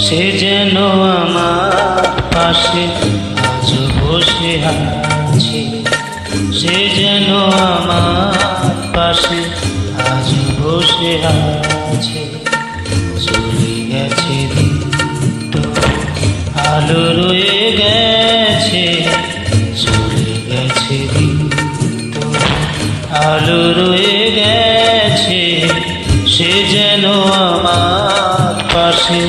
সে যেন আমার পাশে আজ বসে আছে, সে যেন আমার পাশে আজ বসে আছে। চলে গেছে দিন তো আলো রয়ে গেছে, চলে গেছে দিন তো আলো রয়ে গেছে। সে যেন আমার পাশে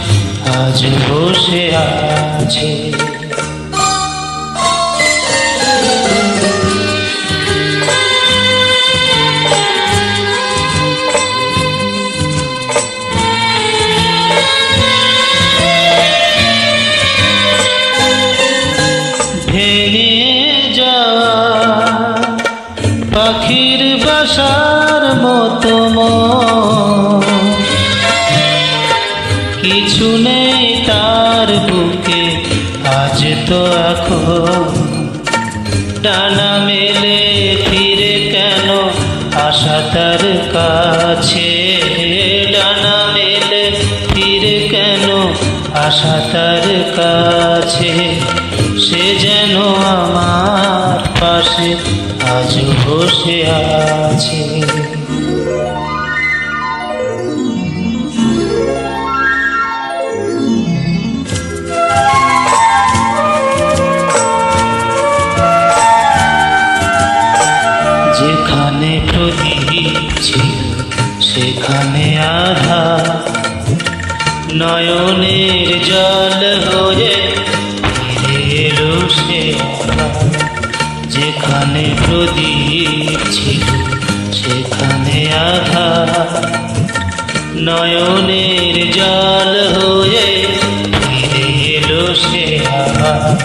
আজ বসে আছে। ভেঙে যাওয়া পাখির বাসার মতো কিছু নেই তার বুকে আজ তো এখন। ডানা মেলে ফিরে কেন আশা তার কাছে, ডানা মেলে ফিরে কেন আশা তার কাছে। সে যেন আমার পাশে আজ বসে আছে। যেখানে প্রদীপ ছিল সেখানে আধার, নয়নের জল হয়ে ফিরে এলো সে আবার। যেখানে প্রদীপ ছিল সেখানে আধার, নয়নের জল হয়ে ফিরে এলো সে আবার।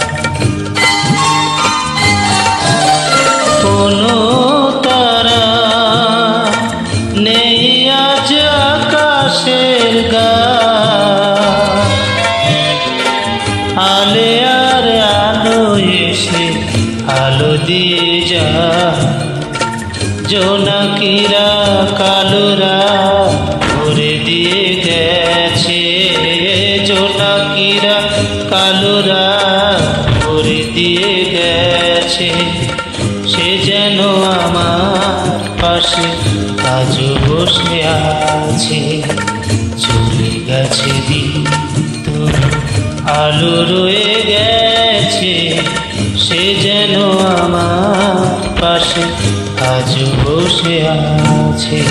কোনো তারা নেই আজ আকাশের গায়ে, আলে আর আলো এসে আলো দিয়ে যা। জোনাকিরা কালোরা ভরে দিয়ে গেছে, জোনাকিরা কালোরা ভরে দিয়ে গেছে। সে যেন আমার পাশে আজ বসে আছে, চলে গেছে দিন তো আলো রয়ে গেছে। সে যেন আমার পাশে আজ বসে আছে।